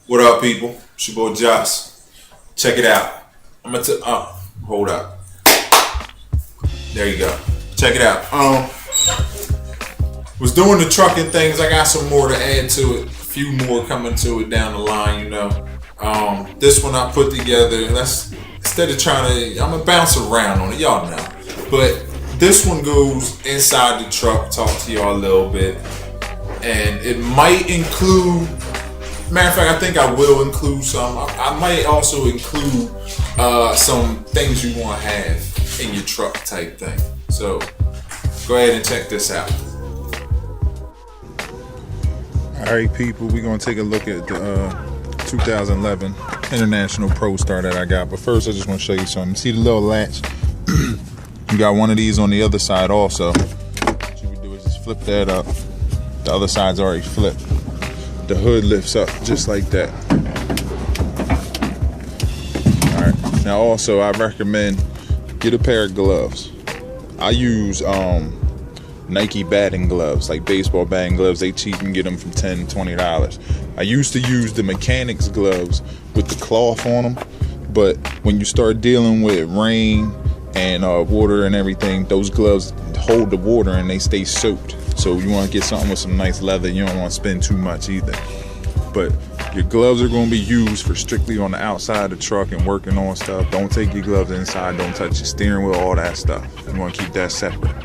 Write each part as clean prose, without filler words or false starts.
What up, people? It's your boy Josh. Check it out. I'm gonna hold up. There you go. Check it out. Was doing the trucking things. I got some more to add to it. A few more coming to it down the line. This one I put together. Instead of trying to, I'm gonna bounce around on it. Y'all know. But this one goes inside the truck. Talk to y'all a little bit, and it might include. Matter of fact, I think I will include some. I might also include some things you want to have in your truck type thing. So go ahead and check this out. All right, people, we're going to take a look at the 2011 International Pro Star that I got. But first, I just want to show you something. See the little latch? You got one of these on the other side also. What you would do is just flip that up. The other side's already flipped. The hood lifts up just like that. Alright, now also I recommend get a pair of gloves. I use Nike batting gloves, like baseball batting gloves. They cheap, and get them from $10, $20. I used to use the mechanics gloves with the cloth on them, but when you start dealing with rain and water and everything, those gloves hold the water and they stay soaked. So you want to get something with some nice leather. You don't want to spend too much either. But your gloves are going to be used for strictly on the outside of the truck and working on stuff. Don't take your gloves inside. Don't touch your steering wheel, all that stuff. You want to keep that separate.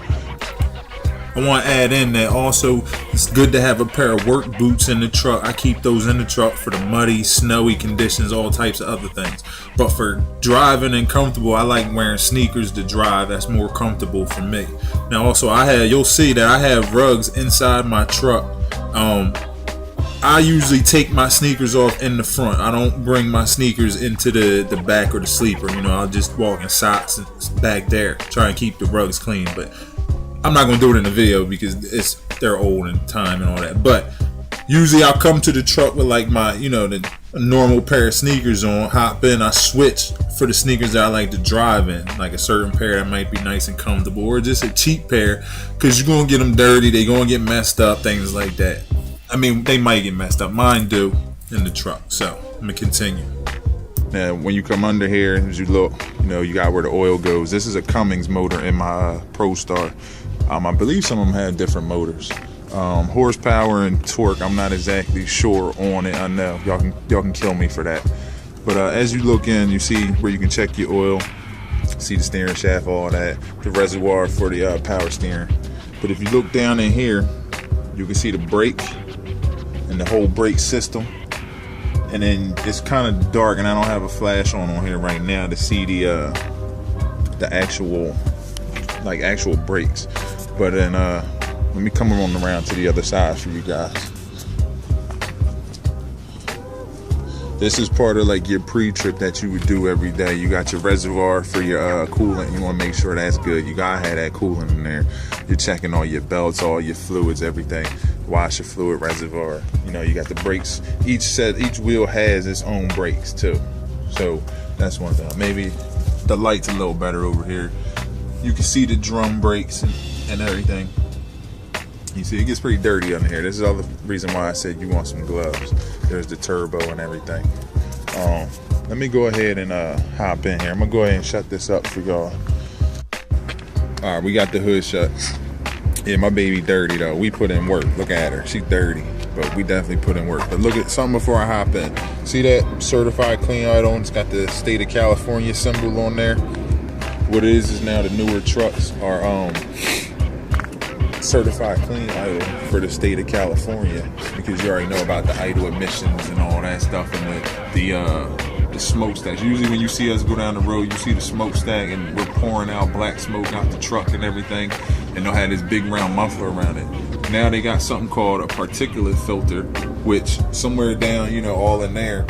I want to add in that also it's good to have a pair of work boots in the truck. I keep those in the truck for the muddy, snowy conditions, all types of other things. But for driving and comfortable, I like wearing sneakers to drive. That's more comfortable for me. Now also you'll see that I have rugs inside my truck. I usually take my sneakers off in the front. I don't bring my sneakers into the back or the sleeper. I'll just walk in socks back there, try and keep the rugs clean. But I'm not gonna do it in the video because they're old and time and all that. But usually I'll come to the truck with like my, the normal pair of sneakers on, hop in, I switch for the sneakers that I like to drive in, like a certain pair that might be nice and comfortable, or just a cheap pair, because you're gonna get them dirty, they're gonna get messed up, things like that. I mean, they might get messed up. Mine do in the truck. So I'm gonna continue. Now, when you come under here, as you look, you got where the oil goes. This is a Cummins motor in my Pro Star. I believe some of them have different motors. Horsepower and torque, I'm not exactly sure on it. I know y'all can kill me for that. But as you look in, you see where you can check your oil, see the steering shaft, all that, the reservoir for the power steering. But if you look down in here, you can see the brake and the whole brake system. And then it's kind of dark, and I don't have a flash on here right now to see the actual brakes. But then let me come around to the other side for you guys. This is part of like your pre-trip that you would do every day. You got your reservoir for your coolant. You want to make sure that's good. You gotta have that coolant in there. You're checking all your belts, all your fluids, everything. Washer fluid reservoir. You got the brakes. Each wheel has its own brakes too. So that's one thing. Maybe the light's a little better over here. You can see the drum brakes and everything. You see, it gets pretty dirty under here. This is all the reason why I said you want some gloves. There's the turbo and everything. Let me go ahead and hop in here. I'm gonna go ahead and shut this up for y'all. All right, we got the hood shut. Yeah, my baby dirty though. We put in work. Look at her. She's dirty, but we definitely put in work. But look at something before I hop in. See that certified clean idle? It's got the state of California symbol on there. What it is now the newer trucks are certified clean idle for the state of California, because you already know about the idle emissions and all that stuff, and the smokestack. Usually when you see us go down the road, you see the smokestack and we're pouring out black smoke out the truck and everything, and they'll have this big round muffler around it. Now they got something called a particulate filter, which somewhere down, all in there,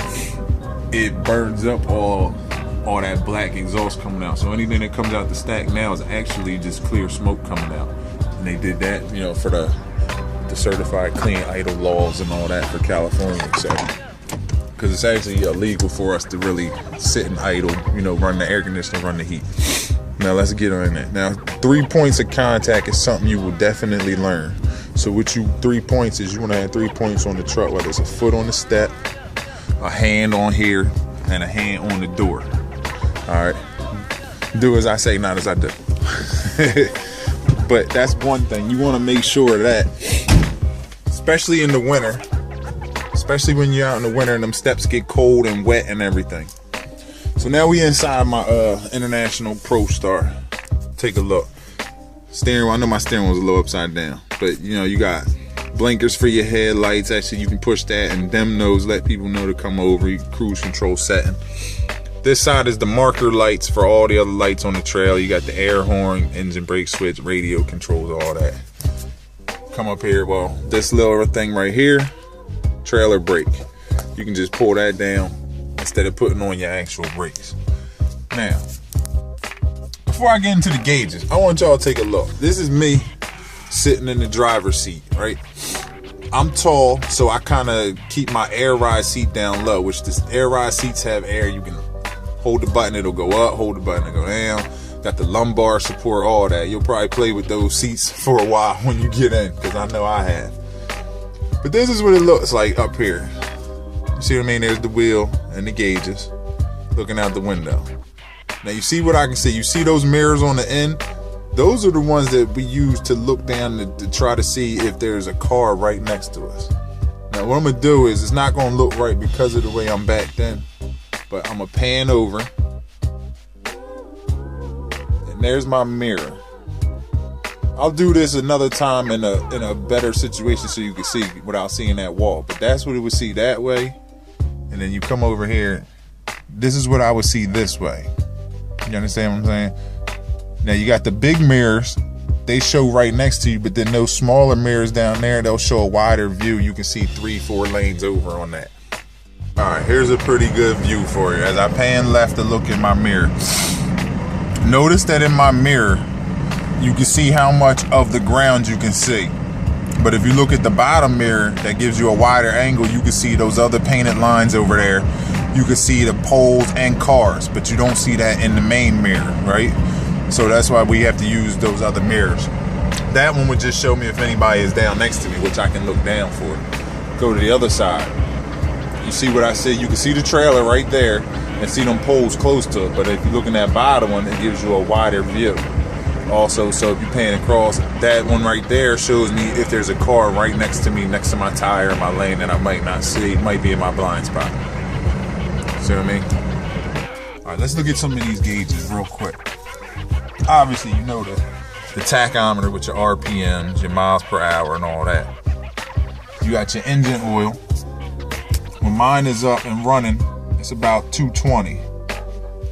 it burns up all that black exhaust coming out. So anything that comes out the stack now is actually just clear smoke coming out. And they did that, for the certified clean idle laws and all that for California. So, because it's actually illegal for us to really sit and idle, run the air conditioner, run the heat. Now let's get on it. Now 3 points of contact is something you will definitely learn. So 3 points is you want to have 3 points on the truck, whether it's a foot on the step, a hand on here and a hand on the door. All right, do as I say, not as I do. But that's one thing you want to make sure that, especially in the winter, especially when you're out in the winter and them steps get cold and wet and everything. So now we inside my International Pro Star. Take a look. Steering wheel, I know my steering wheel was a little upside down, but you know, you got blinkers for your headlights. Actually, you can push that and dim those, let people know to come over. You cruise control setting. This side is the marker lights for all the other lights on the trail. You got the air horn, engine brake switch, radio controls, all that. Come up here, well, this little thing right here, trailer brake. You can just pull that down instead of putting on your actual brakes. Now, before I get into the gauges, I want y'all to take a look. This is me sitting in the driver's seat, right? I'm tall, so I kind of keep my air ride seat down low, which the air ride seats have air. You can hold the button, it'll go up, hold the button, it'll go down. Got the lumbar support, all that. You'll probably play with those seats for a while when you get in, because I know I have. But this is what it looks like up here. You see what I mean? There's the wheel and the gauges looking out the window. Now you see what I can see. You see those mirrors on the end? Those are the ones that we use to look down to try to see if there's a car right next to us. Now what I'm gonna do is, it's not gonna look right because of the way I'm backed in, but I'm gonna pan over, and there's my mirror. I'll do this another time in a better situation so you can see without seeing that wall. But that's what it would see that way. And then you come over here. This is what I would see this way. You understand what I'm saying? Now you got the big mirrors. They show right next to you, but then those smaller mirrors down there, they'll show a wider view. You can see 3-4 lanes over on that. All right, here's a pretty good view for you. As I pan left to look in my mirror, notice that in my mirror, you can see how much of the ground you can see. But if you look at the bottom mirror, that gives you a wider angle, you can see those other painted lines over there. You can see the poles and cars, but you don't see that in the main mirror, right? So that's why we have to use those other mirrors. That one would just show me if anybody is down next to me, which I can look down for. Go to the other side. You see what I said? You can see the trailer right there and see them poles close to it. But if you look in that bottom one, it gives you a wider view. Also, so if you're pan across, that one right there shows me if there's a car right next to me, next to my tire in my lane that I might not see. It might be in my blind spot. See what I mean? All right, let's look at some of these gauges real quick. Obviously, you know the tachometer with your RPMs, your miles per hour and all that. You got your engine oil. When mine is up and running, it's about 220.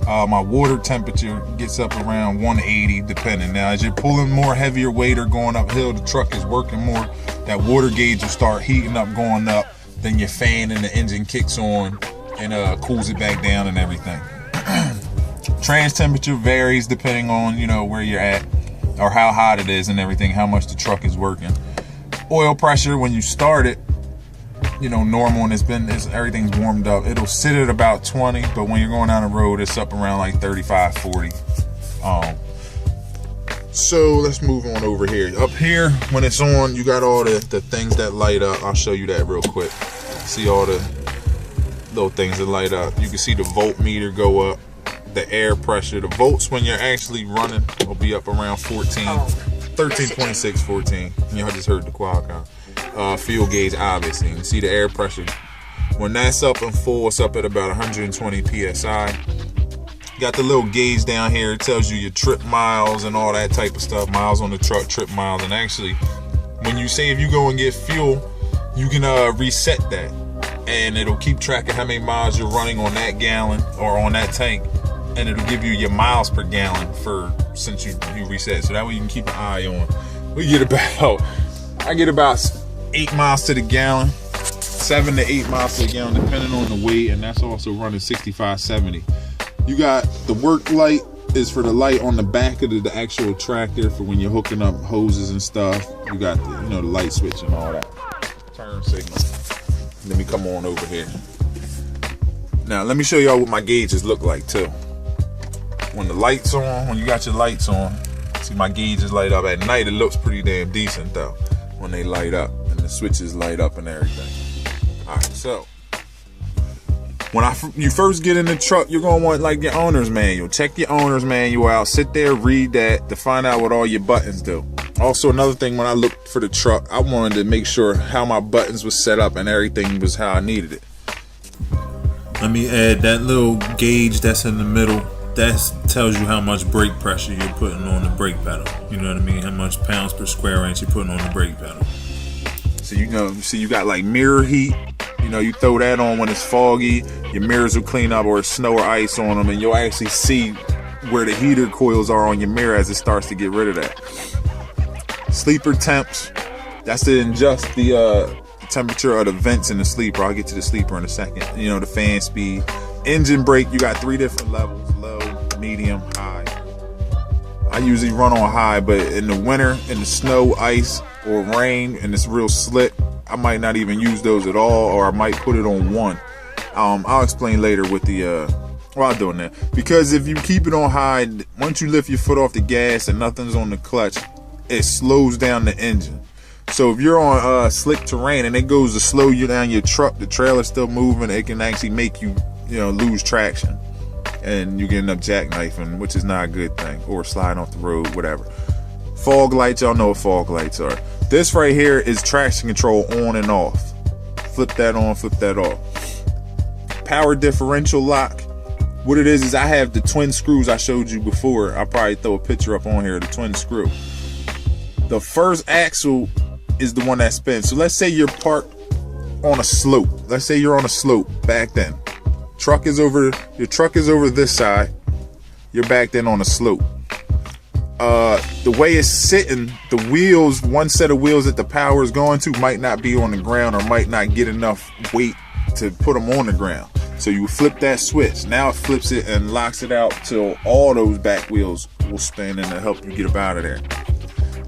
My water temperature gets up around 180 depending. Now as you're pulling more heavier weight or going uphill, the truck is working more, that water gauge will start heating up, going up, then your fan and the engine kicks on and cools it back down and everything. Trans temperature varies depending on, you know, where you're at or how hot it is and everything, how much the truck is working. Oil pressure, when you start it, you know, normal, and everything's warmed up, it'll sit at about 20, but when you're going down the road, it's up around like 35, 40. So let's move on over here. Up here, when it's on, you got all the things that light up. I'll show you that real quick. See all the little things that light up. You can see the voltmeter go up, the air pressure. The volts when you're actually running will be up around 14, 13.6, 14. Y'all just heard the quad count. Fuel gauge, obviously. You can see the air pressure. When that's up and full, it's up at about 120 psi. Got the little gauge down here. It tells you your trip miles and all that type of stuff. Miles on the truck, trip miles. And actually, when you say if you go and get fuel, you can reset that. And it'll keep track of how many miles you're running on that gallon or on that tank. And it'll give you your miles per gallon since you reset. So that way you can keep an eye on. I get about 8 miles to the gallon, 7 to 8 miles to the gallon, depending on the weight, and that's also running 65, 70. You got the work light is for the light on the back of the actual tractor for when you're hooking up hoses and stuff. You got the light switch and all that. Turn signal. Let me come on over here. Now let me show y'all what my gauges look like too. When the lights on, when you got your lights on, see my gauges light up at night. It looks pretty damn decent though when they light up and the switches light up and everything. All right, so When you first get in the truck, you're gonna want like your owner's manual. Check your owner's manual out. Sit there, read that to find out what all your buttons do. Also, another thing, when I looked for the truck, I wanted to make sure how my buttons was set up and everything was how I needed it. Let me add that little gauge that's in the middle. That tells you how much brake pressure you're putting on the brake pedal. You know what I mean? How much pounds per square inch you're putting on the brake pedal. So you got like mirror heat. You throw that on when it's foggy. Your mirrors will clean up, or snow or ice on them, and you'll actually see where the heater coils are on your mirror as it starts to get rid of that. Sleeper temps. That's to adjust the temperature of the vents in the sleeper. I'll get to the sleeper in a second. The fan speed. Engine brake, you got 3 different levels: low, medium, high. I usually run on high, but in the winter, in the snow, ice, or rain, and it's real slick, I might not even use those at all, or I might put it on 1. I'll explain later with while doing that. Because if you keep it on high, once you lift your foot off the gas and nothing's on the clutch, it slows down the engine. So if you're on slick terrain and it goes to slow you down your truck, the trailer's still moving, it can actually make you, lose traction. And you end up jackknifing, which is not a good thing, or sliding off the road, whatever. Fog lights, y'all know what fog lights are. This right here is traction control on and off. Flip that on, flip that off. Power differential lock. What it is I have the twin screws I showed you before. I'll probably throw a picture up on here, the twin screw. The first axle is the one that spins. So let's say you're parked on a slope. Let's say you're on a slope back then. Your truck is over this side. You're back then on a slope. The way it's sitting, the wheels, one set of wheels that the power is going to might not be on the ground, or might not get enough weight to put them on the ground. So you flip that switch. Now it flips it and locks it out till all those back wheels will spin, and to help you get up out of there.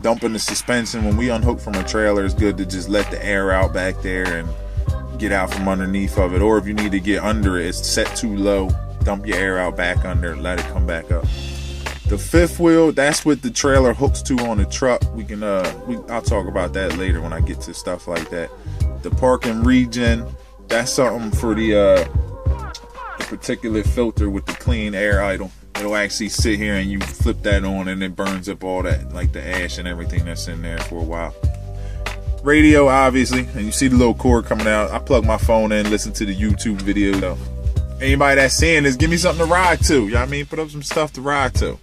Dumping the suspension, when we unhook from a trailer, it's good to just let the air out back there and get out from underneath of it. Or if you need to get under it, it's set too low, dump your air out back under, let it come back up. The fifth wheel, that's what the trailer hooks to on the truck. I'll talk about that later when I get to stuff like that. The parking regen, that's something for the particulate filter with the clean air idle. It'll actually sit here and you flip that on and it burns up all that, like the ash and everything that's in there for a while. Radio, obviously, and you see the little cord coming out. I plug my phone in, listen to the YouTube video. Anybody that's saying this, give me something to ride to. You know what I mean? Put up some stuff to ride to.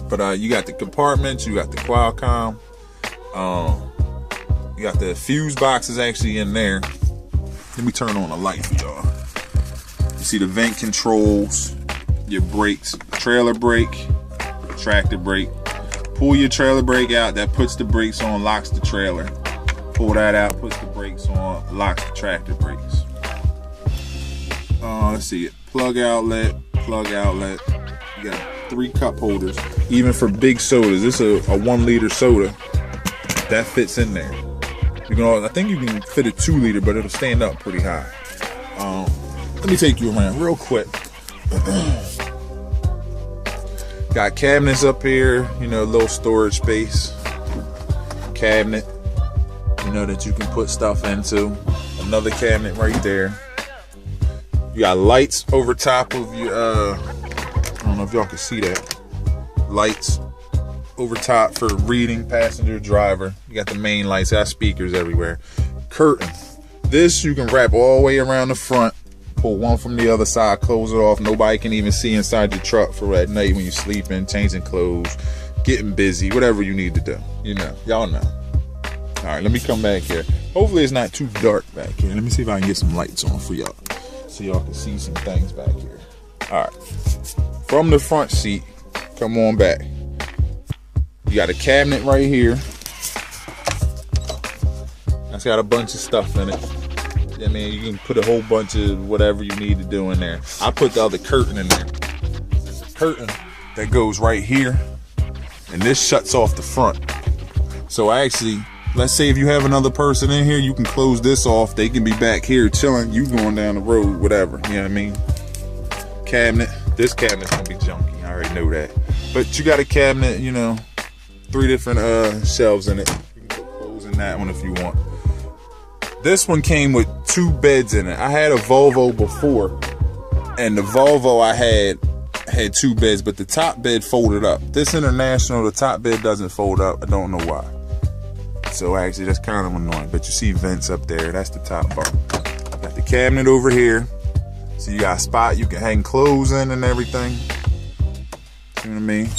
But you got the compartments, you got the Qualcomm, you got the fuse boxes actually in there. Let me turn on the light for y'all. You see the vent controls, your brakes, trailer brake, tractor brake. Pull your trailer brake out, that puts the brakes on, locks the trailer. Pull that out, puts the brakes on, locks the tractor brakes. Let's see it. Plug outlet. You got 3 cup holders. Even for big sodas, this is a 1 liter soda that fits in there. I think you can fit a 2 liter, but it'll stand up pretty high. Let me take you around real quick. Got cabinets up here, little storage space. Cabinet, that you can put stuff into. Another cabinet right there. You got lights over top of your, I don't know if y'all can see that. Lights over top for reading, passenger, driver. You got the main lights, got speakers everywhere. Curtain. This you can wrap all the way around the front. Pull one from the other side, close it off. Nobody can even see inside your truck for at night when you're sleeping, changing clothes, getting busy, whatever you need to do. Y'all know. All right, let me come back here. Hopefully it's not too dark back here. Let me see if I can get some lights on for y'all, so y'all can see some things back here. All right, from the front seat, come on back. You got a cabinet right here. That's got a bunch of stuff in it. I mean, you can put a whole bunch of whatever you need to do in there. I put the other curtain in there. There's a curtain that goes right here, and this shuts off the front. So actually, let's say if you have another person in here, you can close this off. They can be back here chilling. You going down the road, whatever. You know what I mean? Cabinet. This cabinet's gonna be junky. I already know that. But you got a cabinet, 3 different shelves in it. You can put clothes in that one if you want. This one came with 2 beds in it. I had a Volvo before, and the Volvo I had 2 beds, but the top bed folded up. This International, the top bed doesn't fold up. I don't know why. So actually, that's kind of annoying. But you see vents up there. That's the top part. Got the cabinet over here. So you got a spot you can hang clothes in and everything. You know what I mean?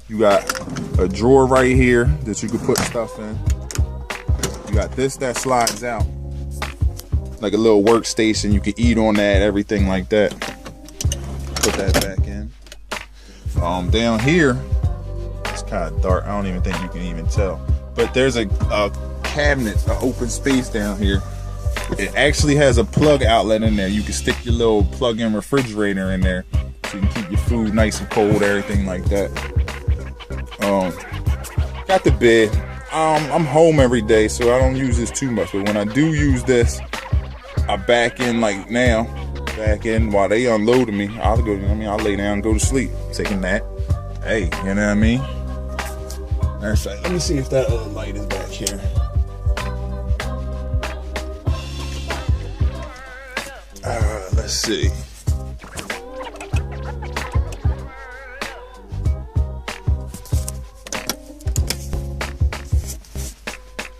You got a drawer right here that you can put stuff in. You got this that slides out. Like a little workstation. You can eat on that, everything like that. Put that back in. Down here, it's kind of dark. I don't even think you can even tell. But there's a cabinet, an open space down here. It actually has a plug outlet in there. You can stick your little plug-in refrigerator in there, so you can keep your food nice and cold, everything like that. Got the bed. I'm home every day, so I don't use this too much. But when I do use this, I back in like now. Back in while they unloading me. I'll go. I'll lay down and go to sleep, take a nap. Hey, you know what I mean? That's right. Let me see if that other light is back here. Let's see.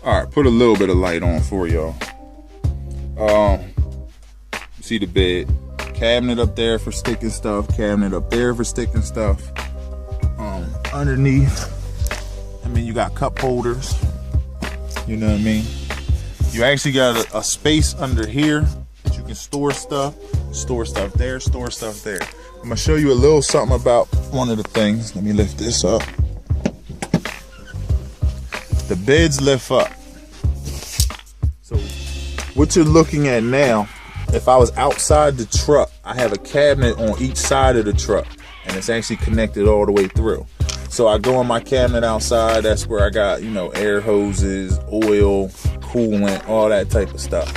All right, put a little bit of light on for y'all. See the bed, cabinet up there for sticking stuff, cabinet up there for sticking stuff. Underneath, you got cup holders. You know what I mean? You actually got a space under here that you can store stuff there, store stuff there. I'm gonna show you a little something about one of the things. Let me lift this up. The beds lift up. So what you're looking at now, if I was outside the truck, I have a cabinet on each side of the truck, and it's actually connected all the way through. So I go in my cabinet outside, that's where I got, air hoses, oil, coolant, all that type of stuff.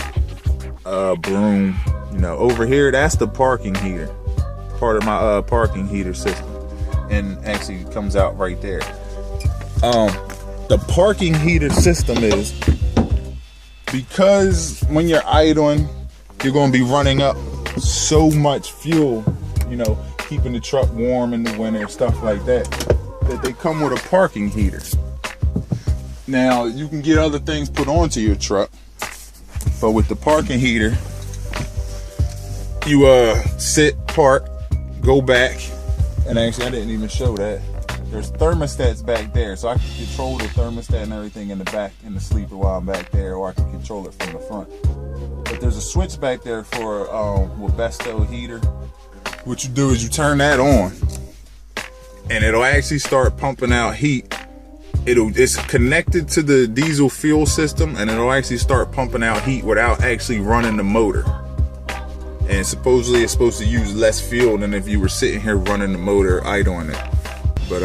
Broom, over here, that's the parking heater, part of my parking heater system, and actually comes out right there. The parking heater system is, because when you're idling, you're going to be running up so much fuel, keeping the truck warm in the winter, stuff like that they come with a parking heater. Now, you can get other things put onto your truck, but with the parking heater, you sit, park, go back, and actually I didn't even show that. There's thermostats back there, so I can control the thermostat and everything in the back, in the sleeper while I'm back there, or I can control it from the front. But there's a switch back there for Webesto heater. What you do is you turn that on, and it'll actually start pumping out heat. It's connected to the diesel fuel system, and it'll actually start pumping out heat without actually running the motor. And supposedly it's supposed to use less fuel than if you were sitting here running the motor, idling it. But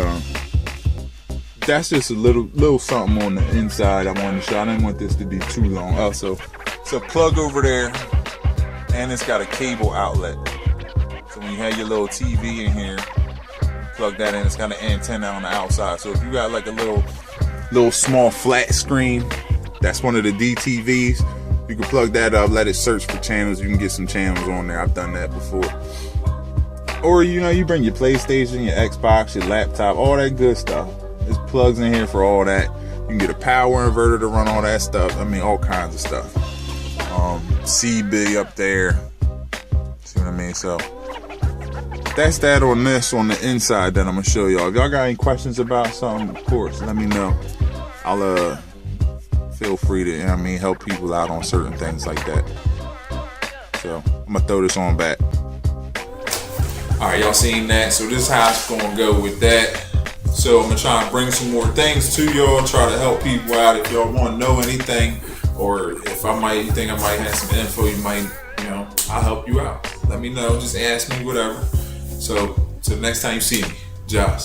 that's just a little something on the inside I wanted to show. I didn't want this to be too long. Also, it's a plug over there, and it's got a cable outlet. So when you have your little TV in here, plug that in. It's got an antenna on the outside. So if you got like a little small flat screen, that's one of the DTVs. You can plug that up, let it search for channels. You can get some channels on there. I've done that before. Or you bring your PlayStation, your Xbox, your laptop, all that good stuff. There's plugs in here for all that. You can get a power inverter to run all that stuff. All kinds of stuff. CB up there. See what I mean? So that's that on the inside that I'm gonna show y'all. If y'all got any questions about something, of course, let me know. I'll feel free to help people out on certain things like that. So I'm gonna throw this on back. Alright, y'all seen that? So this is how it's gonna go with that. So I'm gonna try and bring some more things to y'all, try to help people out. If y'all want to know anything, or if you think I might have some info, you might, I'll help you out. Let me know, just ask me, whatever. So till next time you see me, Josh.